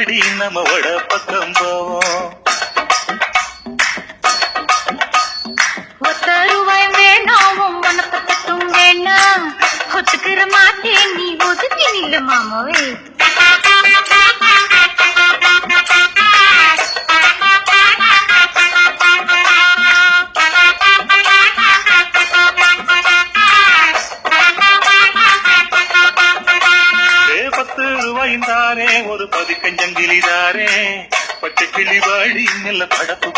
வாடி நம்ம வட பக்கம் போவோம். ரூபாய் வேணாம் மனப்பட்டும் வேணாம் ஒத்துக்கிற மாட்டேன் நீ ஒதுக்கி நில்ல மாமாவே. ரூபாய்ந்தாரே ஒரு பதிக்கஞ்சங்கிலிதாரே பச்சை கிளி வாடி நல்ல படப்பு